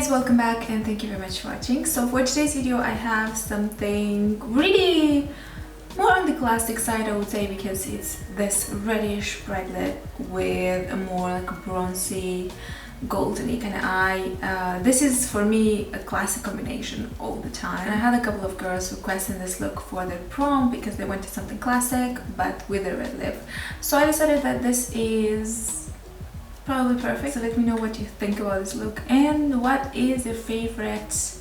guys, welcome back and thank you very much for watching. So for today's video I have something really more on the classic side, I would say, because it's this reddish bright lip with a more like a bronzy goldeny kind of eye. This is for me a classic combination all the time. And I had a couple of girls requesting this look for their prom because they wanted something classic but with a red lip. So I decided that this is probably perfect. So let me know what you think about this look and what is your favorite,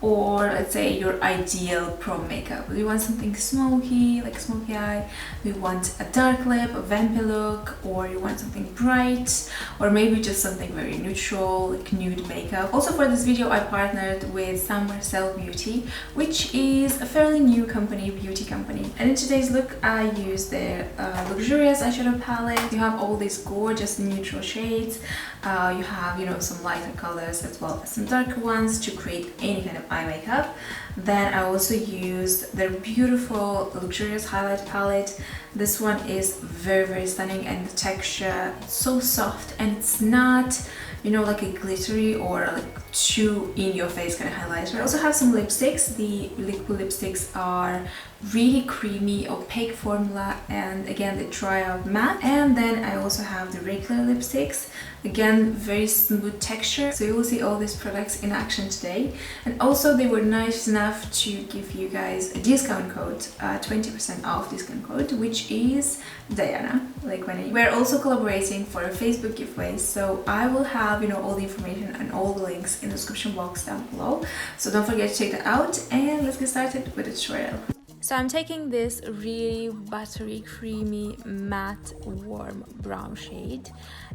or let's say your ideal prom makeup. Do you want something smoky, like smoky eye? Do you want a dark lip, a vampy look, or you want something bright, or maybe just something very neutral, like nude makeup? Also for this video I partnered with Sam Marcel Beauty, which is a fairly new company, beauty company. And in today's look I use their luxurious eyeshadow palette. You have all these gorgeous neutral shades. You have, you know, some lighter colors as well as some darker ones to create any kind of eye makeup. Then I also used their beautiful luxurious highlight palette. This one is very stunning, and the texture, it's so soft and it's not, you know, like a glittery or like too in your face kind of highlighter. I also have some lipsticks. The liquid lipsticks are really creamy, opaque formula, and again they dry out matte. And then I also have the regular lipsticks, again very smooth texture. So you will see all these products in action today. And also they were nice enough to give you guys a discount code, 20% off discount code, which is Diana, like when we're also collaborating for a Facebook giveaway. So I will have, you know, all the information and all the links in the description box down below, so don't forget to check that out. And let's get started with the tutorial. So I'm taking this really buttery, creamy, matte, warm brown shade,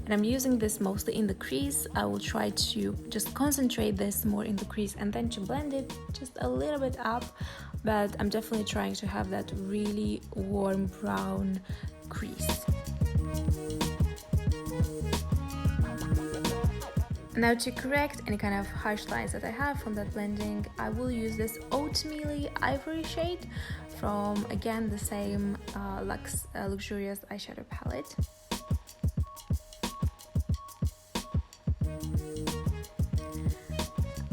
and I'm using this mostly in the crease. I will try to just concentrate this more in the crease and then to blend it just a little bit up, but I'm definitely trying to have that really warm brown crease. Now to correct any kind of harsh lines that I have from that blending, I will use this oatmeal ivory shade from, again, the same luxurious eyeshadow palette.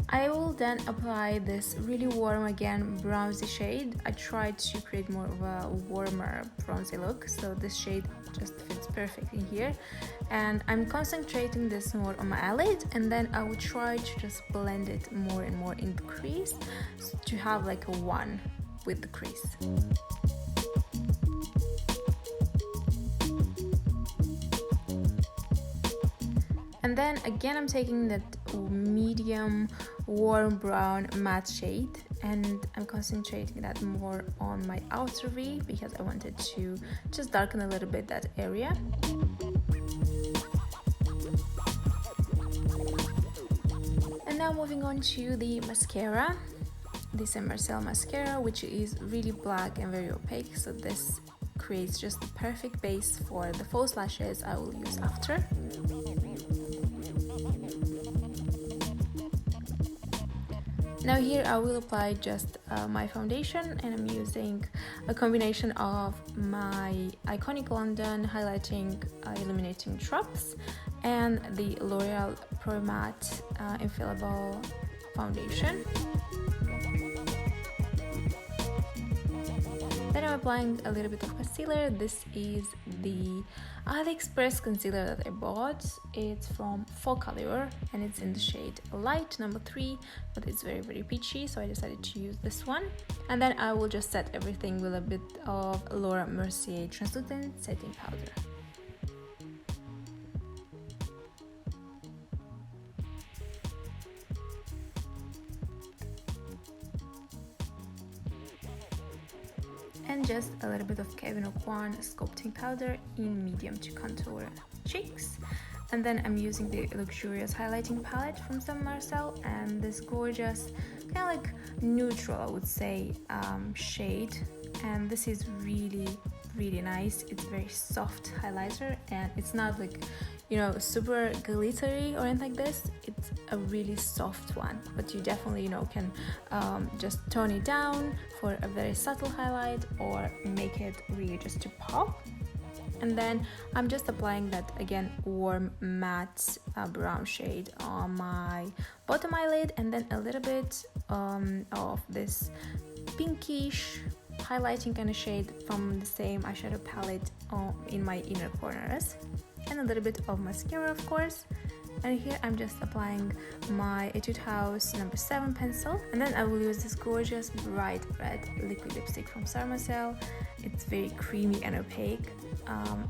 I will then apply this really warm, again, bronzy shade. I tried to create more of a warmer bronzy look, so this shade just fits perfectly here. And I'm concentrating this more on my eyelid, and then I will try to just blend it more and more in the crease to have like a one with the crease. And then again I'm taking that medium warm brown matte shade and I'm concentrating that more on my outer V because I wanted to just darken a little bit that area. And now moving on to the mascara, the Sam Marcel mascara, which is really black and very opaque, so this creates just the perfect base for the false lashes I will use after. Now here I will apply just my foundation, and I'm using a combination of my Iconic London highlighting illuminating drops and the L'Oreal Pro Matte Infaillible foundation. Then I'm applying a little bit of concealer. This is the AliExpress concealer that I bought. It's from Foccalure and it's in the shade Light number 3, but it's very peachy, so I decided to use this one. And then I will just set everything with a bit of Laura Mercier translucent setting powder. And just a little bit of Kevin Aucoin sculpting powder in medium to contour cheeks. And then I'm using the luxurious highlighting palette from Sam Marcel and this gorgeous kind of like neutral, I would say, shade. And this is really nice. It's very soft highlighter and it's not like, you know, super glittery or anything like this. It's a really soft one, but you definitely, you know, can just tone it down for a very subtle highlight or make it really just to pop. And then I'm just applying that, again, warm matte brown shade on my bottom eyelid, and then a little bit of this pinkish highlighting kind of shade from the same eyeshadow palette in my inner corners, and a little bit of mascara, of course. And here I'm just applying my Etude House No. 7 pencil, and then I will use this gorgeous bright red liquid lipstick from Sam Marcel. It's very creamy and opaque,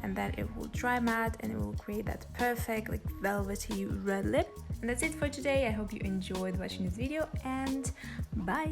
and then it will dry matte and it will create that perfect, like, velvety red lip. And that's it for today. I hope you enjoyed watching this video, and bye!